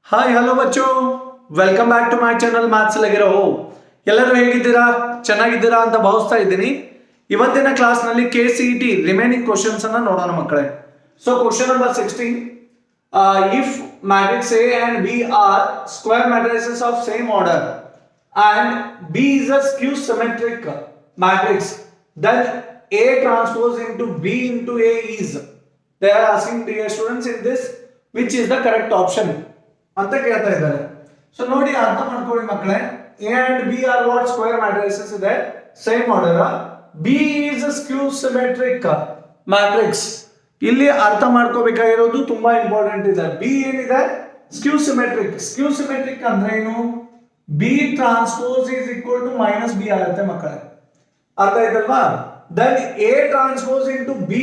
Hi hello ಬಚ್ಚೋ, welcome back to my channel maths ಲಗಿರೋ. ಎಲ್ಲರೂ ಹೇಗಿದ್ದೀರಾ? ಚೆನ್ನಾಗಿದ್ದೀರಾ ಅಂತ ಭಾವಿಸ್ತಾ ಇದ್ದೀನಿ. ಇವತ್ತಿನ ಕ್ಲಾಸ್ನಲ್ಲಿ KCET ರಿಮೈನಿಂಗ್ ಕ್ವಶನ್ಸ್ ಅನ್ನ ನೋಡೋಣ ಮಕ್ಕಳೇ. So question number 16, if matrix A and B are square matrices of same order and B is a skew symmetric matrix, then A transpose into B into A is, they are asking dear students in this which is the correct option ಅಂತ ಕೇಳ್ತಾ ಇದ್ದಾರೆ. So ನೋಡಿ ಅರ್ಥ ಮಾಡ್ಕೊಳ್ಳಿ ಮಕ್ಕಳೇ, A and B are what square matrices ಇದೆ, same order. B is skew symmetric matrix. ಇಲ್ಲಿ ಅರ್ಥ ಮಾಡ್ಕೋಬೇಕಾಗಿರೋದು ತುಂಬಾ ಇಂಪಾರ್ಟೆಂಟ್ ಇದೆ. ಬಿ ಏನಿದೆ, ಸ್ಕ್ಯೂ ಸಿಮೆಟ್ರಿಕ್. ಸ್ಕ್ಯೂ ಸಿಮೆಟ್ರಿಕ್ ಅಂದ್ರೆ ಏನು? B transpose is equal to minus B ಆಗುತ್ತೆ ಮಕ್ಕಳೇ, ಅರ್ಥ ಆಯ್ತಲ್ವಾ? Then A transpose into B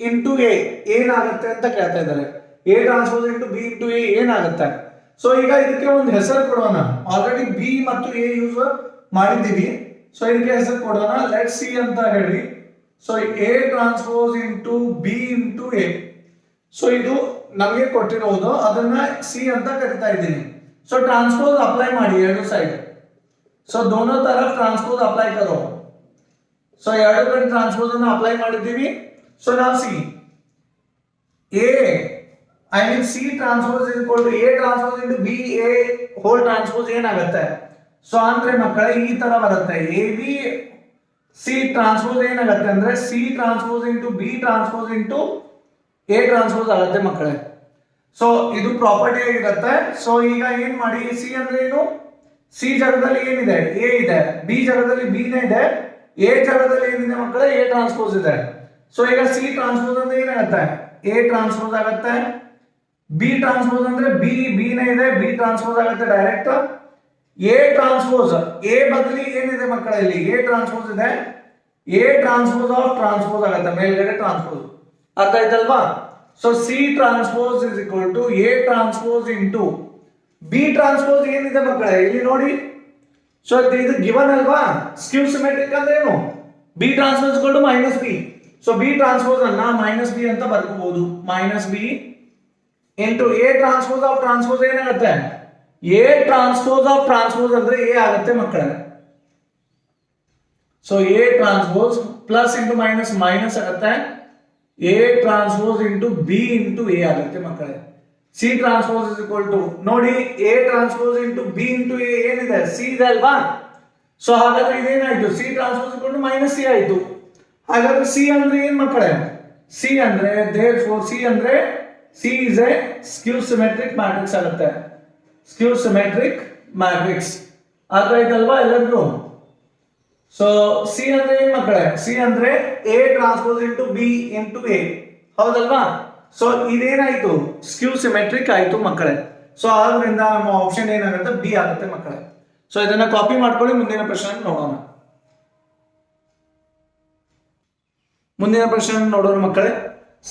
into A ಏನಾಗುತ್ತೆ ಅಂತ ಕೇಳ್ತಾ ಇದ್ದಾರೆ. A transpose into B into A ಏನಾಗುತ್ತೆ? ಸೊ ಈಗ ಇದಕ್ಕೆ ಒಂದು ಹೆಸರು ಕೊಡೋಣ. ಆಲ್ರೆಡಿ ಬಿ ಮತ್ತು ಎ ಯೂಸ್ ಮಾಡಿದ್ದೀವಿ. ಸೊ ಇದಕ್ಕೆ ಹೆಸರು ಕೊಡೋಣ, ಲೆಟ್ ಸಿ ಅಂತ ಹೇಳಿ. So A transpose into B into A. So ಇದು ನಮಗೆ ಕೊಟ್ಟಿರೋದು, ಅದನ್ನ ಸಿ ಅಂತ ಕರಿತಾ ಇದ್ದೀನಿ. ಸೊ ಟ್ರಾನ್ಸ್ಪೋಸ್ ಅಪ್ಲೈ ಮಾಡಿ ಎರಡು ಸೈಡ್. ಸೊ ದೋನೋ तरफ ಟ್ರಾನ್ಸ್ಪೋಸ್ ಅಪ್ಲೈ ಕರೋ. ಸೊ ಎರಡು ಕಡೆ ಟ್ರಾನ್ಸ್ಪೋಸ್ ಅನ್ನು ಅಪ್ಲೈ ಮಾಡಿದ್ದೀವಿ. ಸೊ ನಾವು C A I mean C transpose is equal to A transpose into B A whole transpose ಏನಾಗುತ್ತೆ? ಸೊ ಅಂದ್ರೆ ಮಕ್ಕಳೇ ಈ ತರ ಬರುತ್ತೆ. ಎ ಬಿ ಸಿ ಟ್ರಾನ್ಸ್ಪೋಸ್ ಏನಾಗುತ್ತೆ ಅಂದ್ರೆ C transpose into B transpose into A transpose ಆಗುತ್ತೆ ಮಕ್ಕಳೇ. ಸೊ ಇದು ಪ್ರಾಪರ್ಟಿ ಆಗಿರುತ್ತೆ. ಸೊ ಈಗ ಏನ್ ಮಾಡಿ, ಸಿ ಅಂದ್ರೆ ಏನು? ಸಿ ಜಾಗದಲ್ಲಿ ಏನಿದೆ? ಎ ಇದೆ. ಬಿ ಜಾಗದಲ್ಲಿ ಬಿ ನೇ ಇದೆ. ಎ ಜಾಗದಲ್ಲಿ ಏನಿದೆ ಮಕ್ಕಳೇ? ಎ ಟ್ರಾನ್ಸ್ಪೋಸ್ ಇದೆ. ಸೊ ಈಗ ಸಿ ಟ್ರಾನ್ಸ್ಪೋಸ್ ಅಂದ್ರೆ ಏನಾಗುತ್ತೆ? ಎ ಟ್ರಾನ್ಸ್ಪೋಸ್ ಆಗುತ್ತೆ. ಬಿ ಟ್ರಾನ್ಸ್ಪೋಸ್ ಅಂದ್ರೆ ಬಿ ನೇ ಇದೆ, ಬಿ ಟ್ರಾನ್ಸ್ಪೋಸ್ ಆಗುತ್ತೆ ಡೈರೆಕ್ಟ್. ಎ ಟ್ರಾನ್ಸ್ಪೋಸ್, ಎ ಬದಲಿ ಏನಿದೆ ಮಕ್ಕಳೇ? ಇಲ್ಲಿ ಎ ಟ್ರಾನ್ಸ್ಪೋಸ್ ಇದೆ. ಎ ಟ್ರಾನ್ಸ್ಪೋಸ್ ಆಫ್ ಟ್ರಾನ್ಸ್ಪೋಸ್ ಆಗುತ್ತೆ, ಮೇಲ್ಗಡೆ ಟ್ರಾನ್ಸ್ಪೋಸ್, ಅರ್ಥ ಆಯ್ತಲ್ವಾ? So C transpose is equal to A transpose into B transpose ಏನಿದೆ ಮಕ್ಕಳೇ? ಇಲ್ಲಿ ನೋಡಿ. ಸೊ ಇದು ಗಿವನ್ ಅಲ್ವಾ? ಸ್ಕ್ಯೂ ಸಿಮೆಟ್ರಿಕ್ ಅಂದ್ರೆ ಏನು? B transpose is equal to minus B. So B transpose ಅನ್ನ ಮೈನಸ್ ಬಿ ಅಂತ ಬರ್ಕೋಬಹುದು. Minus B into A transpose of transpose ಏನಾಗುತ್ತೆ? ಎ ಟ್ರಾನ್ಸ್ಪೋಸ್ ಆಫ್ ಟ್ರಾನ್ಸ್ಪೋಸ್ ಅಂದ್ರೆ ಎ ಆಗುತ್ತೆ ಮಕ್ಕಳೇ. So A transpose plus into minus minus ಆಗುತ್ತೆ. A transpose into B into A ಆಗುತ್ತೆ ಮಕ್ಕಳೇ. C transpose is equal to, ನೋಡಿ, A transpose into B into A ಏನಿದೆ? C ಇದೆ ಅಲ್ವಾ? ಸೊ ಹಾಗಾದ್ರೆ ಇದೇನಾಯ್ತು? C transpose is equal to minus C ಆಯ್ತು. ಹಾಗಾದ್ರೆ ಸಿ ಅಂದ್ರೆ ಏನ್ ಮಕ್ಕಳೇ? ಸಿ ಅಂದ್ರೆ therefore ಸಿ ಅಂದ್ರೆ C is a skew symmetric matrix ಆಗುತ್ತೆ. skew symmetric matrix ಅರ್ಥ ಆಯ್ತಲ್ವಾ ಎಲ್ಲರಿಗೂ? ಸೊ ಸಿ ಅಂದ್ರೆ ಏನ್ ಮಕ್ಕಳೇ? ಸಿ ಅಂದ್ರೆ A transpose into B into A, ಹೌದಲ್ವಾ? ಸೊ ಇದೇನಾಯ್ತು? ಸ್ಕ್ಯೂ ಸಿಮೆಟ್ರಿಕ್ ಆಯ್ತು ಮಕ್ಕಳೇ. ಸೊ ಆದ್ರಿಂದ ನಮ್ಮ ಆಪ್ಷನ್ ಏನಾಗುತ್ತೆ? ಬಿ ಆಗುತ್ತೆ ಮಕ್ಕಳೇ. ಸೊ ಇದನ್ನ ಕಾಪಿ ಮಾಡ್ಕೊಳ್ಳಿ, ಮುಂದಿನ ಪ್ರಶ್ನೆ ನೋಡೋಣ. ಮುಂದಿನ ಪ್ರಶ್ನೆ ನೋಡೋಣ ಮಕ್ಕಳೇ.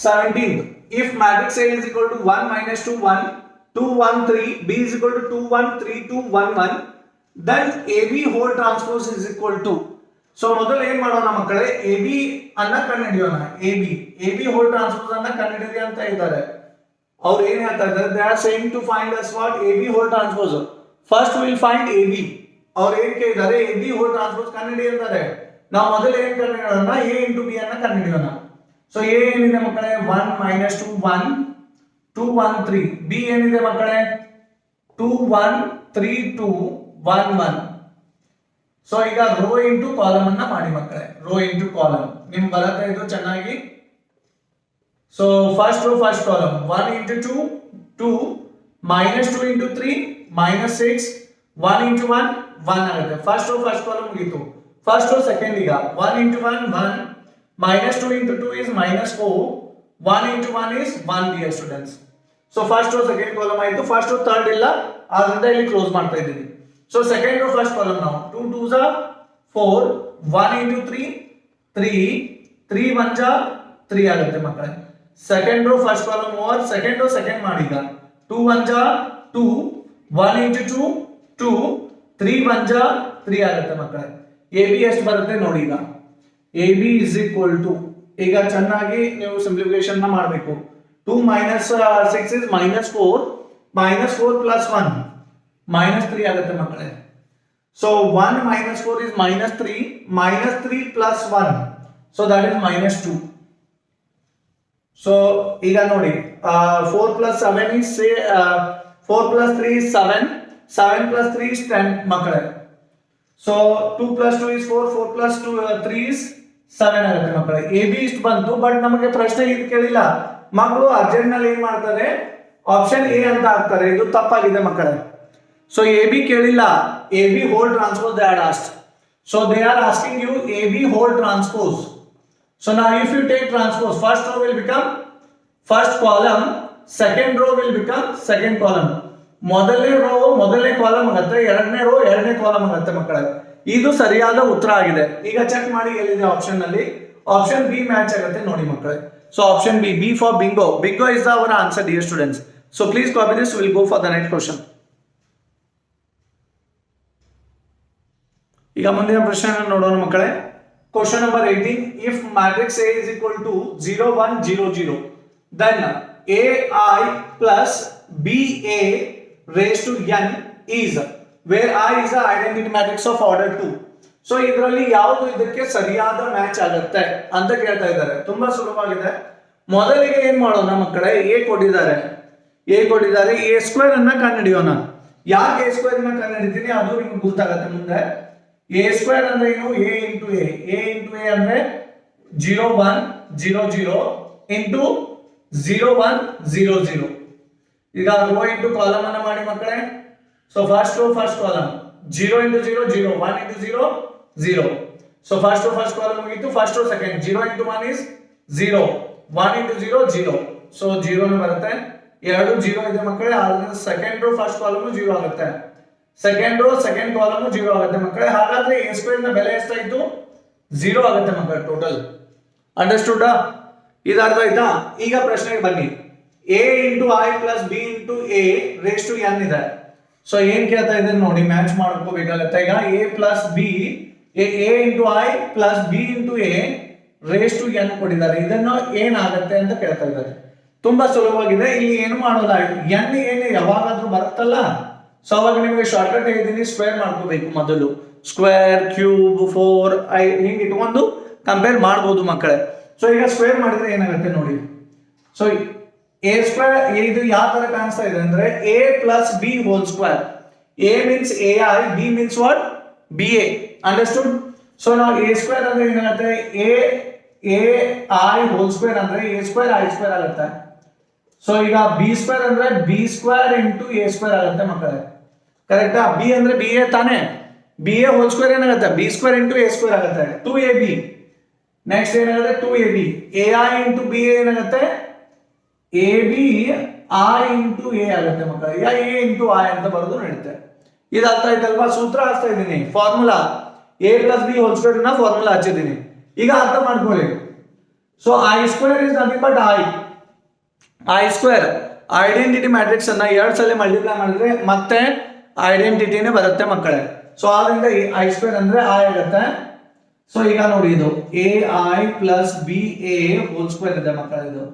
17th, if matrix A is equal to 1 minus 2 1 2 1 3, B is equal to 2 1 3 2 1 1, then AB whole transpose is equal to. So ಮೊದಲು ಏನ್ ಮಾಡೋಣ ಮಕ್ಕಳೇ? AB ಅನ್ನ ಕಂಡುಹಿಡಿಯೋಣ. AB whole transpose ಅನ್ನ ಕಂಡುಹಿಡಿಯಿರಿ ಅಂತ ಇದ್ದಾರೆ. ಅವ್ರು ಏನ್ ಹೇಳ್ತಾ ಇದ್ದಾರೆ? they are saying to find us what AB whole transpose. first we will find AB. ಅವ್ರು ಏನ್ ಕೇಳಿದ್ದಾರೆ? AB whole transpose ಕಂಡುಹಿಡಿ ಅಂತಾರೆ. ನಾವು ಮೊದಲು ಏನ್ ಕಂಡುಹಿಡಿಯೋಣ? A into B ಅನ್ನ ಕಂಡುಹಿಡಿಯೋಣ. ಸೊ ಎ ಏನಿದೆ ಮಕ್ಕಳೇ? 1 minus 2 1 2 1 3. ಬಿ ಏನಿದೆ ಮಕ್ಕಳೇ? 2 1 3 2 1 1. ಸೊ ಈಗ ರೋ ಇಂಟು ಕಾಲಮ್ ಅನ್ನ ಮಾಡಿ ಮಕ್ಕಳೇ. ರೋ ಇಂಟು ಕಾಲಮ್ ನಿಮ್ಗೆ ಬರುತ್ತೆ ಇದು ಚೆನ್ನಾಗಿ. So first row first column 1 into 2 2 minus 2 into 3 minus 6 1 into 1 1 ಆಗುತ್ತೆ. ಫಸ್ಟ್ ರೋ ಫಸ್ಟ್ ಕಾಲಮ್ ಮುಗೀತು. ಫಸ್ಟ್ ರೋ ಸೆಕೆಂಡ್ ಈಗ 1 into 1 1 minus 2 into 2 is minus 4, 1 into 1 is 1 dear students. So first row second column ಆಯ್ತು. First row third ಇಲ್ಲ, ಆದ್ರಿಂದ ಇಲ್ಲಿ close ಮಾಡ್ತಾ ಇದ್ದೀನಿ. So second row first column ನಾವು 2 2s are 4 1 into 3 3 3 1s are 3 ಆಗುತ್ತೆ ಮಕ್ಕಳೇ. Second row first column over. Second row second ಮಾಡಿ ಈಗ 2 1s are 2 1 into 2 2 3 1s are 3 ಆಗುತ್ತೆ ಮಕ್ಕಳೇ. ಎ ಬಿ ಎಷ್ಟು ಬರುತ್ತೆ ನೋಡಿ. ಈಗ A B is equal to, ಈಗ ಚೆನ್ನಾಗಿ ನೀವು ಸಿಂಪ್ಲಿಫಿಕೇಶನ್ ಮಾಡಬೇಕು. 2 minus 6 is minus 4, -4 + 1 -3 ಆಗುತ್ತೆ ಮಕ್ಕಳೇ. So 1 - 4 is -3, -3 + 1, so that is -2. So ಈಗ ನೋಡಿ 4 + 7 is 4 + 3 is 7, 7 + 3 is 10 ಮಕ್ಕಳೇ. ಸೊ 2 + 2 is 4, 4 + 3 is 7 ಆಗುತ್ತೆ ಮಕ್ಕಳೇ. ಎ ಬಿ ಇಷ್ಟು ಬಂತು, ಬಟ್ ನಮಗೆ ಪ್ರಶ್ನೆ ಇದು ಕೇಳಿಲ್ಲ. ಮಕ್ಕಳು ಅರ್ಜೆಂಟ್ ನಲ್ಲಿ ಏನ್ ಮಾಡ್ತಾರೆ, ಆಪ್ಷನ್ ಎ ಅಂತ ಹಾಕ್ತಾರೆ. ಇದು ತಪ್ಪಾಗಿದೆ ಮಕ್ಕಳೇ. ಸೊ ಎ ಬಿ ಕೇಳಿಲ್ಲ, A B whole transpose they are asked. So they are asking you A B whole transpose. So now if you take transpose, first row will become first column, second row will become second column. ಮೊದಲನೇ rho ಮೊದಲನೇ column ಆಗುತ್ತೆ, ಎರಡನೇ rho ಎರಡನೇ column ಆಗುತ್ತೆ ಮಕ್ಕಳೇ. ಇದು ಸರಿಯಾದ ಉತ್ತರ ಆಗಿದೆ. ಈಗ ಚೆಕ್ ಮಾಡಿ ಎಲ್ಲಿದೆ ಆಪ್ಷನ್ ನಲ್ಲಿ. ಆಪ್ಷನ್ ಬಿ ಮ್ಯಾಚ್ ಆಗುತ್ತೆ ನೋಡಿ ಮಕ್ಕಳೇ. So option B, B for bingo. Bingo is our answer dear students. So please copy this, will go for the next question. ಈಗ ಮುಂದಿನ ಪ್ರಶ್ನೆ ನೋಡೋಣ ಮಕ್ಕಳೇ. Question number 18. If matrix A is equal to 0, 1, 0, 0, then AI plus BA raised to n is, where I is the identity matrix of order 2. So ಇದರಲ್ಲಿ ಯಾವುದು ಇದಕ್ಕೆ ಸರಿಯಾದ match ಆಗುತ್ತೆ ಅಂತ ಕೇಳ್ತಾ ಇದ್ದಾರೆ. ತುಂಬಾ ಸುಲಭವಾಗಿದೆ. ಮೊದಲಿಗೆ ಏನ್ ಮಾಡೋಣ ಮಕ್ಕಳೇ, ಎ ಕೊಟ್ಟಿದ್ದಾರೆ, a² ಅನ್ನ ಕಂಡುಹಿಡಿಯೋಣ. ಯಾಕೆ a² ಅನ್ನ ಕಂಡುಹಿಡಿತೀನಿ ಅದು ನಿಮ್ಗೆ ಗೊತ್ತಾಗುತ್ತೆ ಮುಂದೆ. a² ಅಂದ್ರೆ ಏನು, a into a ಅಂದ್ರೆ 0, 1, 0, 0 into 0, 1, 0, 0. ಈಗ ರೋ ಇಂಟು ಕಾಲಮ್ ಅನ್ನ ಮಾಡಿ ಮಕ್ಕಳೇ. So first row first column 0 into 0, 0, 1 into 0, 0. So first row first column ಮುಗಿತು. First row second 0 into 1 is 0, 1 into 0, 0. So 0 ಬರುತ್ತೆ. ಎರಡು 0 ಇದೆ ಮಕ್ಕಳೇ. ಆದ್ರೆ ಸೆಕೆಂಡ್ ರೋ ಫಸ್ಟ್ ಕಾಲಮ್ 0 ಆಗುತ್ತೆ, ಸೆಕೆಂಡ್ ರೋ ಸೆಕೆಂಡ್ ಕಾಲಮ್ 0 ಆಗುತ್ತೆ ಮಕ್ಕಳೇ. ಹಾಗಾದ್ರೆ a² ನ ಬೆಲೆ ಎಷ್ಟಾಯ್ತು, 0 ಆಗುತ್ತೆ ಮಕ್ಕಳೇ ಟೋಟಲ್. ಅಂಡರ್ಸ್ಟುಡ್? ಇದು ಅರ್ಥ ಆಯ್ತಾ? ಈಗ ಪ್ರಶ್ನೆಗೆ ಬನ್ನಿ. a into I plus b into a raised to n ಇದೆ. ಸೊ ಏನ್ ಕೇಳ್ತಾ ಇದೆ ನೋಡಿ, ಮ್ಯಾಚ್ ಮಾಡ್ಕೋಬೇಕಾಗತ್ತೆ. ಈಗ a plus b, a into I plus b into a raised to n ಕೊಟ್ಟಿದ್ದಾರೆ. ಇದನ್ನ ಏನಾಗುತ್ತೆ ಅಂತ ಕೇಳ್ತಾ ಇದ್ದಾರೆ. ತುಂಬಾ ಸುಲಭವಾಗಿದೆ. ಇಲ್ಲಿ ಏನು ಮಾಡೋಲ್ಲ, n ಏನು ಯಾವಾಗಾದ್ರೂ ಬರುತ್ತಲ್ಲ. ಸೊ ಅವಾಗ ನಿಮಗೆ ಶಾರ್ಟ್ಕಟ್ ಹೇಳಿದ್ದೀನಿ, ಸ್ಕ್ವೇರ್ ಮಾಡ್ಕೋಬೇಕು ಮೊದಲು. ಸ್ಕ್ವೇರ್, ಕ್ಯೂಬ್, 4 ಹಿಂಗೆ ಇಟ್ಕೊಂಡು ಕಂಪೇರ್ ಮಾಡ್ಬೋದು ಮಕ್ಕಳೇ. ಸೊ ಈಗ ಸ್ಕ್ವೇರ್ ಮಾಡಿದ್ರೆ ಏನಾಗುತ್ತೆ ನೋಡಿ. ಸೊ a² ಇದು ಯಾವ ತರ ಕಾಣಿಸ್ತಾ ಇದೆ ಅಂದ್ರೆ a plus b whole square. a means ai, b means what, ba. Understood? So ನಾವು a² ಅಂದ್ರೆ ಏನಾಗುತ್ತೆ, ai whole square ಅಂದ್ರೆ a² i² ಆಗುತ್ತೆ. ಸೊ ಈಗ b² ಅಂದ್ರೆ b² into a² ಆಗುತ್ತೆ ಮಕ್ಕಳೇ. ಕರೆಕ್ಟಾ? ಬಿ ಅಂದ್ರೆ ಬಿ ಎ ತಾನೆ, ಬಿ ಎ ಹೋಲ್ ಸ್ಕ್ವೇರ್ ಏನಾಗುತ್ತೆ, b² into a² ಆಗುತ್ತೆ, 2ab. ನೆಕ್ಸ್ಟ್ ಏನಾಗುತ್ತೆ 2ab. ai into b ಏನಾಗುತ್ತೆ, ab I into a ಆಗುತ್ತೆ ಮಕ್ಕಳೇ. ಈಗ a into I ಅಂತ ಬರೋದು ನಡೀತೆ. ಇದು ಅರ್ಥ ಆಯ್ತಲ್ವಾ? ಸೂತ್ರ ಹಾಕ್ತಾ ಇದ್ದೀನಿ, formula a plus b whole square ನ ಫಾರ್ಮುಲಾ ಹಚ್ಚಿದ್ದೀನಿ. ಈಗ ಅರ್ಥ ಮಾಡ್ಕೊಳ್ಳಿ. So i² is nothing but i² identity matrix ಅನ್ನ 2 ಸಲ ಮಲ್ಟಿಪ್ಲೈ ಮಾಡಿದ್ರೆ ಮತ್ತೆ ಐಡೆಂಟಿಟಿನೇ ಬರುತ್ತೆ ಮಕ್ಕಳೇ. ಸೊ ಆದ್ರಿಂದ i² ಅಂದ್ರೆ I ಆಗುತ್ತೆ. ಸೊ ಈಗ ನೋಡಿ, ಇದು ai plus ba whole square ಇದೆ ಮಕ್ಕಳೇ ಇದು.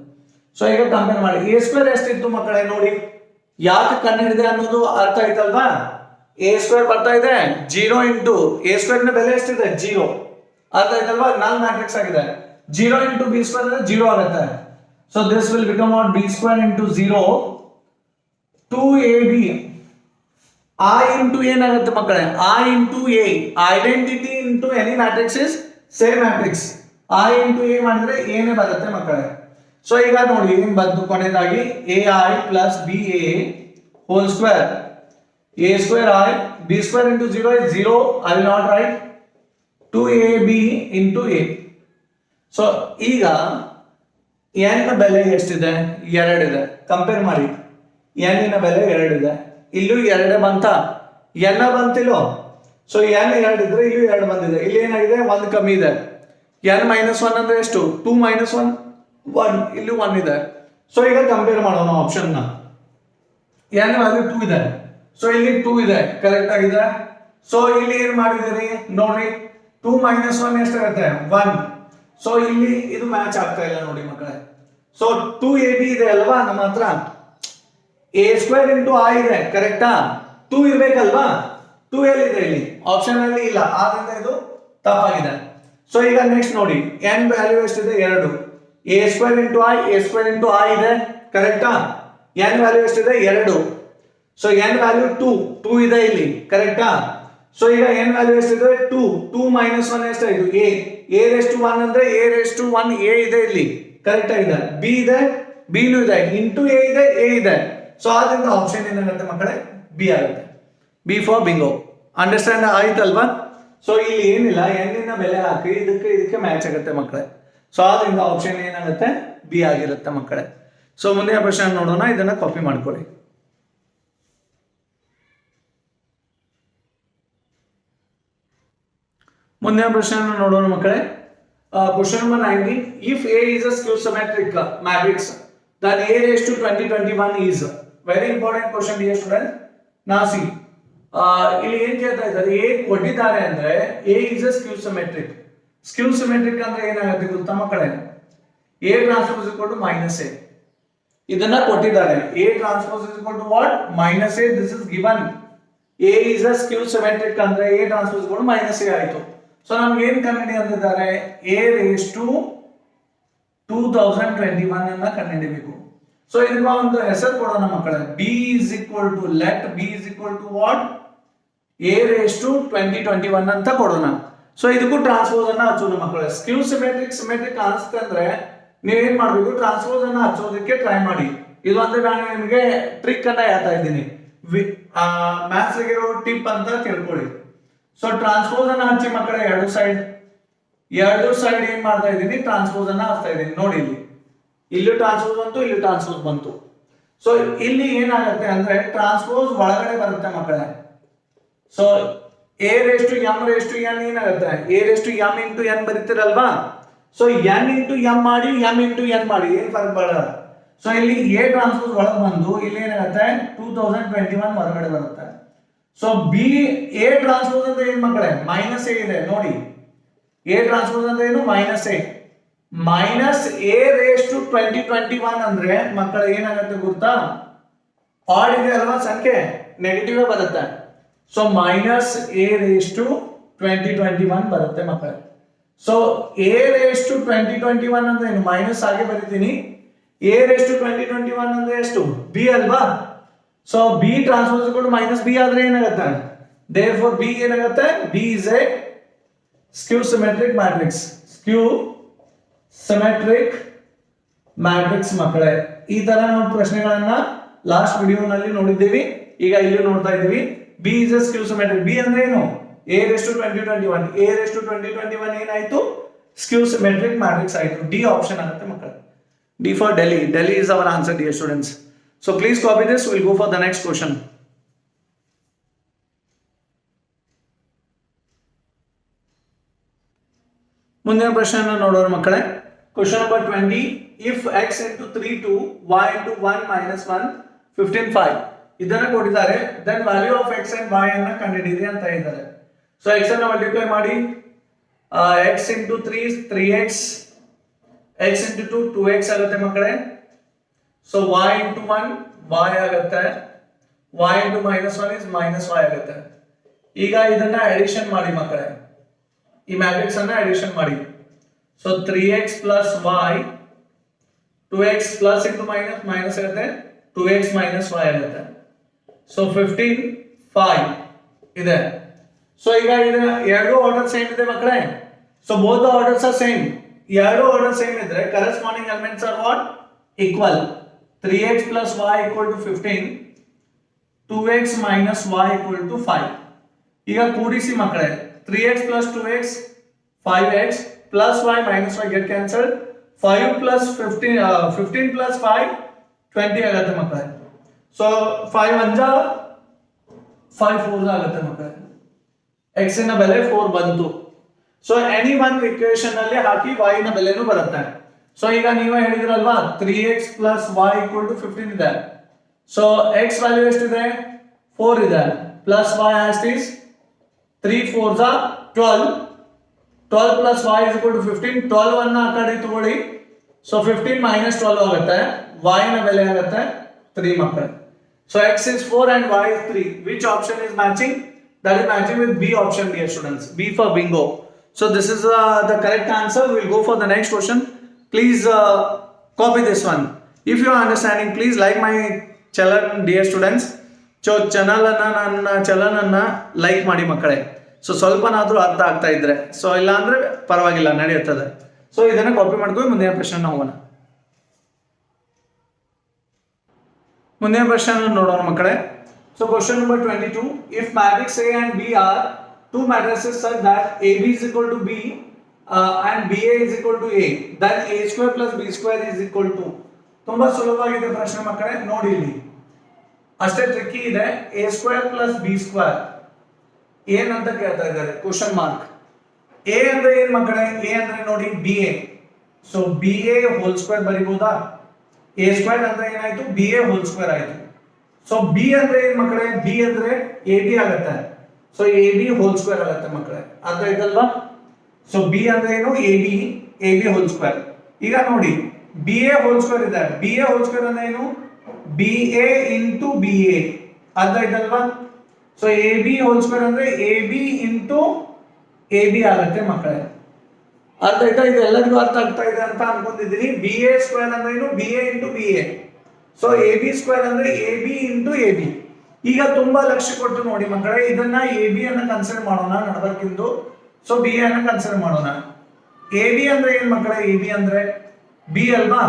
ಸೊ ಈಗ ಕಂಪೇರ್ ಮಾಡಿ, a² ಎಷ್ಟಿತ್ತು ಮಕ್ಕಳೇ ನೋಡಿ, ಯಾಕೆ ಕಂಡುಹಿಡಿದೆ ಅನ್ನೋದು ಅರ್ಥ ಆಯ್ತಲ್ವಾ. a² ಬರ್ತಾ ಇದೆ 0 into a² ನ ಬೆಲೆ ಎಷ್ಟಿದೆ, 0. ಅರ್ಥ ಆಯ್ತಲ್ವಾ? ನಲ್ ಮ್ಯಾಟ್ರಿಕ್ಸ್ ಆಗಿದೆ. 0 into b² ಅಂದ್ರೆ 0 ಆಗುತ್ತೆ. So this will become what, b² into 0, 2ab. I into ಏನಾಗುತ್ತೆ ಮಕ್ಕಳೇ, I into a. Identity into any matrix is same matrix. I into a ಮಾಡಿದ್ರೆ ಏನೇ ಬರುತ್ತೆ ಮಕ್ಕಳೇ. ಸೊ ಈಗ ನೋಡಿ ಏನ್ ಬಂತು ಕೊನೆಯದಾಗಿ, ai plus ba whole square, a² I, b² into 0 is 0, I will not write, 2ab into a. So ಈಗ n ಬೆಲೆ ಎಷ್ಟಿದೆ, 2 ಇದೆ. ಕಂಪೇರ್ ಮಾಡಿ, n ನ ಬೆಲೆ 2 ಇದೆ. ಇಲ್ಲೂ 2 ಬಂತ, n ಬಂತಿಲ್ಲೋ. ಸೊ n 2 ಇದ್ರೆ ಇಲ್ಲೂ 2 ಬಂದಿದೆ. ಇಲ್ಲಿ ಏನಾಗಿದೆ, 1 ಕಮ್ಮಿ ಇದೆ. n -1 ಅಂದ್ರೆ ಎಷ್ಟು, 2 - 1, 1. ಇಲ್ಲಿ 1 ಇದೆ. ಸೊ ಈಗ ಕಂಪೇರ್ ಮಾಡೋಣ ಆಪ್ಷನ್ ನ. n ವ್ಯಾಲ್ಯೂ 2 ಇದೆ. ಸೊ ಇಲ್ಲಿ 2 ಇದೆ, ಕರೆಕ್ಟ್ ಆಗಿದೆ. ಸೊ ಇಲ್ಲಿ ಏನ್ ಮಾಡಿದಿರಿ ನೋಡ್ರಿ, 2 - 1 ಎಷ್ಟಾಗುತ್ತೆ, 1. ಸೊ ಇಲ್ಲಿ ಇದು ಮ್ಯಾಚ್ ಆಗ್ತಾ ಇಲ್ಲ ನೋಡಿ ಮಕ್ಕಳೇ. ಸೊ 2ab ಇದೆ ಅಲ್ವಾ ನಮ್ಮ ಹತ್ರ. ಎ ಸ್ಕ್ವೇರ್ ಇಂಟು ಐ ಇದೆ ಕರೆಕ್ಟಾ, 2 ಇರ್ಬೇಕಲ್ವಾ, 2 ಎಲ್ಲಿದೆ ಇಲ್ಲಿ ಆಪ್ಷನ್ ಅಲ್ಲಿ ಇಲ್ಲ, ಆದ್ರಿಂದ ಇದು ತಪ್ಪಾಗಿದೆ. ಸೊ ಈಗ ನೆಕ್ಸ್ಟ್ ನೋಡಿ n ವ್ಯಾಲ್ಯೂ ಎಷ್ಟಿದೆ 2, A square into I, A square into I ಇದೆ ಕರೆಕ್ಟಾ, n ವ್ಯಾಲ್ಯೂ ಎಷ್ಟಿದೆ 2, ಸೊ n ವ್ಯಾಲ್ಯೂ 2 ಇದೆ ಇಲ್ಲಿ ಕರೆಕ್ಟಾ. ಸೊ ಈಗ n ವ್ಯಾಲ್ಯೂ ಎಷ್ಟಿದೆ 2 ಮೈನಸ್ 1 ಎಷ್ಟಾಯ್ತು a ರೇಸ್ ಟು 1 ಅಂದ್ರೆ a ರೇಸ್ ಟು 1 a ಇದೆ ಇಲ್ಲಿ ಕರೆಕ್ಟ್ ಆಗಿದೆ, b ಇದೆ b ನು ಇದೆ, ಇಂಟು a ಇದೆ a ಇದೆ. ಸೊ ಆದ್ರಿಂದ ಆಪ್ಷನ್ ಏನಾಗುತ್ತೆ ಮಕ್ಕಳೇ ಬಿ ಆಗುತ್ತೆ, ಬಿ ಫಾರ್ ಬಿಂಗೋ. ಅಂಡರ್ಸ್ಟ್ಯಾಂಡ್ ಆಯ್ತಲ್ವಾ. ಸೊ ಇಲ್ಲಿ ಏನಿಲ್ಲ, n ಬೆಲೆ ಹಾಕಿ ಇದಕ್ಕೆ ಮ್ಯಾಚ್ ಆಗುತ್ತೆ ಮಕ್ಕಳೇ. ಸೊ ಆದ್ರಿಂದ ಆಪ್ಷನ್ ಏನಾಗುತ್ತೆ ಬಿ ಆಗಿರುತ್ತೆ ಮಕ್ಕಳೇ. ಸೊ ಮುಂದಿನ ಪ್ರಶ್ನೆ ನೋಡೋಣ, ಇದನ್ನ ಕಾಪಿ ಮಾಡ್ಕೊಳ್ಳಿ. ಮುಂದಿನ ಪ್ರಶ್ನೆ ನೋಡೋಣ ಮಕ್ಕಳೇ. Question number 19, if A is a skew symmetric matrix then A raised to 2021 is. Very important question dear student. ನಾವು ಸಿ ಇಲ್ಲಿ ಏನ್ ಕೇಳ್ತಾ ಇದ್ದಾರೆ, A ಕೊಟ್ಟಿದ್ದಾರೆ ಅಂದ್ರೆ A is a skew symmetric. Skew symmetric ಅಂದ್ರೆ ಏನಾಗುತ್ತೆ ಗೊತ್ತಾ ಮಕ್ಕಳೇ, A transpose equal to minus A ಇದನ್ನ ಕೊಟ್ಟಿದ್ದಾರೆ. A transpose equal to what minus A, this is given. A is a skew symmetric ಅಂದ್ರೆ A transpose equal to minus A ಆಯ್ತು. So ನಮ್ಗೆ ಏನ್ ಕಂಡುಹಿಡಿ ಅಂತಿದ್ದಾರೆ, A raised to 2021 ಅನ್ನ ಕಂಡುಹಿಡಿಬೇಕು. So ಇದಕ್ಕೆ ಒಂದು ಹೆಸರು ಕೊಡೋಣ ಮಕ್ಕಳೇ, B is equal to let B is equal to what A raised to 2021 ಅಂತ ಕೊಡೋಣ. ಸೊ ಇದಕ್ಕೂ ಟ್ರಾನ್ಸ್ಪೋಸ್ ಅನ್ನ ಹಚ್ಚೋಣ ಮಕ್ಕಳೇ. ಸ್ಕ್ಯೂ ಸಿಮೆಟ್ರಿಕ್ ಅನಿಸುತ್ತೆ ಅಂದ್ರೆ ನೀವೇನ್ ಮಾಡ್ಬೇಕು, ಟ್ರಾನ್ಸ್ಪೋಸ್ ಅನ್ನ ಹಚ್ಚೋದಕ್ಕೆ ಟ್ರೈ ಮಾಡಿ. ಇದು ಅಂದ್ರೆ ನಾನು ನಿಮಗೆ ಟ್ರಿಕ್ ಅನ್ನ ಹೇಳ್ತಾ ಇದ್ದೀನಿ, ಮ್ಯಾಥ್ಸ್ ಇರೋ ಟಿಪ್ ಅಂತ ತಿಳ್ಕೊಳ್ಳಿ. ಸೊ ಟ್ರಾನ್ಸ್ಪೋಸ್ ಅನ್ನ ಹಚ್ಚಿ ಮಕ್ಕಳೇ, ಎರಡು ಸೈಡ್ ಏನ್ ಮಾಡ್ತಾ ಇದ್ದೀನಿ, ಟ್ರಾನ್ಸ್ಪೋಸ್ ಅನ್ನ ಹಚ್ತಾ ಇದ್ದೀನಿ. ನೋಡಿ ಇಲ್ಲಿ ಟ್ರಾನ್ಸ್ಪೋಸ್ ಬಂತು, ಇಲ್ಲಿ ಟ್ರಾನ್ಸ್ಪೋಸ್ ಬಂತು. ಸೊ ಇಲ್ಲಿ ಏನಾಗುತ್ತೆ ಅಂದ್ರೆ ಟ್ರಾನ್ಸ್ಪೋಸ್ ಒಳಗಡೆ ಬರುತ್ತೆ ಮಕ್ಕಳೇ. So A raised to m raised to n ಏನಾಗುತ್ತೆ, A raised to m into n ಬರೀತಿರಲ್ವಾ. ಸೊ n into m ಮಾಡಿ m into n ಮಾಡಿ ಏನ್ ಫರ್ಕ್ ಬರಲ್ಲ. ಸೊ ಇಲ್ಲಿ A ಟ್ರಾನ್ಸ್ಪೋಸ್ ಒಳಗೆ ಬಂದು ಇಲ್ಲಿ ಏನಾಗುತ್ತೆ 2021 ಹೊರಗಡೆ ಬರುತ್ತೆ. ಸೊ B A ಟ್ರಾನ್ಸ್ಪೋಸ್ ಅಂದ್ರೆ ಏನ್ ಮಕ್ಕಳೇ, ಮೈನಸ್ A ಇದೆ ನೋಡಿ, A ಟ್ರಾನ್ಸ್ಪೋಸ್ ಅಂದ್ರೆ ಏನು minus A. Minus A raised to 2021 ಅಂದ್ರೆ ಮಕ್ಕಳ ಏನಾಗುತ್ತೆ ಗೊತ್ತಾ, ಆಡ್ ಇದೆ ಅಲ್ವಾ ಸಂಖ್ಯೆ, ನೆಗೆಟಿವ್ ಬರುತ್ತೆ. So minus A raised to 2021 ಬರುತ್ತೆ ಮಕ್ಕಳೇ. ಸೊ A raised to 2021 ಅಂದ್ರೆ ಏನು, ಮೈನಸ್ ಆಗಿ ಬರೀತೀನಿ. A raised to 2021 ಅಂದ್ರೆ ಎಷ್ಟು, B ಅಲ್ವಾ. So B transpose equal to minus B ಆದ್ರೆ ಏನಾಗುತ್ತೆ, therefore B ಏನಾಗುತ್ತೆ, B is a skew symmetric matrix. skew symmetric matrix ಮಕ್ಕಳೇ. ಈ ತರ ನಾವು ಪ್ರಶ್ನೆಗಳನ್ನ ಲಾಸ್ಟ್ ವಿಡಿಯೋನಲ್ಲಿ ನೋಡಿದ್ದೀವಿ, ಈಗ ಇಲ್ಲಿ ನೋಡ್ತಾ ಇದ್ದೀವಿ. B is a skew symmetric. B ಅಂದ್ರೆ ಏನು, A raised to 2021. A raised to 2021 ಏನಾಯ್ತು, skew symmetric matrix ಆಯ್ತು. D ಆಪ್ಷನ್ ಆಗುತ್ತೆ ಮಕ್ಕಳೇ. D for Delhi. Delhi is our answer, dear students. So please copy this. We'll go for the next question. ಮುಂದಿನ ಪ್ರಶ್ನೆಯನ್ನು ನೋಡೋಣ ಮಕ್ಕಳೇ. Question number 20, if x into 3 2 y into 1 minus 1 15 5 ಇದನ್ನ ಕೊಟ್ಟಿದ್ದಾರೆ, then value of x and y ಅನ್ನ ಕಂಡುಹಿಡಿಯಿರಿ ಅಂತ ಹೇಳಿದ್ದಾರೆ. ಸೊ x ಅನ್ನ ಮಲ್ಟಿಪ್ಲೈ ಮಾಡಿ, x into 3 3x, x into 2 2x ಆಗುತ್ತೆ ಮಕ್ಕಳೇ. ಸೊ y into 1 y ಆಗುತ್ತೆ, y into minus 1 is minus y ಆಗುತ್ತೆ. ಈಗ ಇದನ್ನ ಅಡಿಷನ್ ಮಾಡಿ ಮಕ್ಕಳೇ, ಈ ಮ್ಯಾಟ್ರಿಕ್ಸ್ ಅನ್ನ ಅಡಿಷನ್ ಮಾಡಿ. So 3x plus y, 2x plus into minus minus ಆಗುತ್ತೆ, 2x minus y ಆಗುತ್ತೆ. ಸೊ 15 5 ಇದೆ. ಸೊ ಈಗ ಇದನ್ನ ಎರಡು ಆರ್ಡರ್ ಸೇಮ್ ಇದೆ ಮಕ್ಕಳೇ. So both orders are same. ಎರಡು ಆರ್ಡರ್ ಸೇಮ್ ಇದ್ರೆ corresponding elements are what equal. 3x plus y equal to 15, 2x minus y equal to 5. ಈಗ ಕೂಡಿಸಿ ಮಕ್ಕಳೇ, 3x plus 2x 5x plus y minus y get cancelled. 5 plus 15 plus 5 20 ಆಗುತ್ತೆ ಮಕ್ಕಳೇ. So 5 1 5 4 ಆಗುತ್ತೆ ಮಕ್ಕಳೇ. x ನ ಬೆಲೆ 4 ಬಂತು. ಸೊ ಎನಿ ಒನ್ ಇಕ್ವೇಶನ್ ಅಲ್ಲಿ ಹಾಕಿ y ನ ಬೆಲೆನೂ ಬರುತ್ತೆ. ಸೊ ಈಗ ನೀವು ಹೇಳಿದ್ರಲ್ವಾ 3x plus y equal to 15 ಇದೆ. ಸೊ x ವ್ಯಾಲ್ಯೂ ಎಷ್ಟಿದೆ 4 ಇದೆ, plus y as is 3 4s are 12, 12 plus y is equal to 15. 12 ಅನ್ನ ಆ ಕಡೆ ತಗೊಳ್ಳಿ. ಸೊ 15 minus 12 ಆಗುತ್ತೆ, y ನ ಬೆಲೆ ಆಗುತ್ತೆ 3 ಮಕ್ಕಳೇ. So x is 4 and y is 3. Which option is matching? That is matching with B option, dear students. B for bingo. So this is the correct answer. We will go for the next question. Please copy this one. If you are understanding, please like my channel, dear students. So channel ನನ್ನ channel ಅನ್ನ like ಮಾಡಿ ಮಕ್ಕಳೇ. So ಸ್ವಲ್ಪನಾದ್ರೂ ಅರ್ಥ ಆಗ್ತಾ ಇದ್ರೆ, so ಇಲ್ಲ ಅಂದ್ರೆ ಪರವಾಗಿಲ್ಲ, ನಡೆಯುತ್ತದೆ. ಸೊ ಇದನ್ನ ಕಾಪಿ ಮಾಡ್ಕೊಂಡು ಮುಂದಿನ ಪ್ರಶ್ನೆ ಹೋಗೋಣ. ಮುಂದಿನ ಪ್ರಶ್ನೆ ನೋಡೋಣ ಮಕ್ಕಳೇ. So question number 22. If matrix A and B are two matrices such that AB is equal to B and BA is equal to A, then A square plus B square is equal to. ತುಂಬಾ ಸುಲಭವಾಗಿದೆ ಪ್ರಶ್ನೆ ಮಕ್ಕಳೇ, ನೋಡಿ ಇಲ್ಲಿ ಅಷ್ಟೇ tricky ಇದೆ. A square plus B square ಏನಂತ ಕೇಳ್ತಾ ಇದ್ದಾರೆ, ಕ್ವಶನ್ ಮಾರ್ಕ್. A ಅಂದ್ರೆ ಏನ್ ಮಕ್ಕಳೇ? A ಅಂದ್ರೆ ನೋಡಿ BA. So BA whole square ಬರಿಬಹುದಾ? A ಸ್ಕ್ವೇರ್ ಅಂದ್ರೆ ಏನಾಯ್ತು? BA ಹೋಲ್ ಸ್ಕ್ವೇರ್ ಆಯ್ತು. ಸೊ B ಅಂದ್ರೆ ಏನ್ ಮಕ್ಕಳೇ? B ಅಂದ್ರೆ AB ಆಗುತ್ತೆ. ಸೊ AB ಹೋಲ್ ಸ್ಕ್ವೇರ್ ಆಗುತ್ತೆ ಮಕ್ಕಳೇ, ಅರ್ಥ ಆಯ್ತಲ್ವಾ? ಸೊ B ಅಂದ್ರೆ ಏನು? AB whole square. ಈಗ ನೋಡಿ BA ಹೋಲ್ ಸ್ಕ್ವೇರ್ ಇದೆ. BA ಹೋಲ್ ಸ್ಕ್ವೇರ್ ಅಂದ್ರೆ ಏನು? BA ಇಂಟು BA, ಅರ್ಥ ಆಯ್ತಲ್ವಾ? ಸೊ AB ಹೋಲ್ ಸ್ಕ್ವೇರ್ ಅಂದ್ರೆ AB ಇಂಟು AB ಆಗುತ್ತೆ ಮಕ್ಕಳೇ, ಅರ್ಥ ಆಯ್ತಾ? ಇದು ಎಲ್ಲರಿಗೂ ಅರ್ಥ ಆಗ್ತಾ ಇದೆ ಅಂತ ಅನ್ಕೊಂಡಿದ್ದೀನಿ. BA ಸ್ಕ್ವೇರ್ ಅಂದ್ರೆ ಏನು? BA into BA. So AB square ಅಂದ್ರೆ AB ಇಂಟು AB. ಈಗ ತುಂಬಾ ಲಕ್ಷ್ಯ ಕೊಟ್ಟು ನೋಡಿ ಮಕ್ಕಳೇ, ಇದನ್ನ AB ಅನ್ನ ಕನ್ಸಿಡರ್ ಮಾಡೋಣ ನಡಬರ್ಕಿಂದು. ಸೊ BA ಅನ್ನ ಕನ್ಸಿಡರ್ ಮಾಡೋಣ. AB ಅಂದ್ರೆ ಏನ್ ಮಕ್ಕಳೇ? AB ಅಂದ್ರೆ B ಅಲ್ವಾ?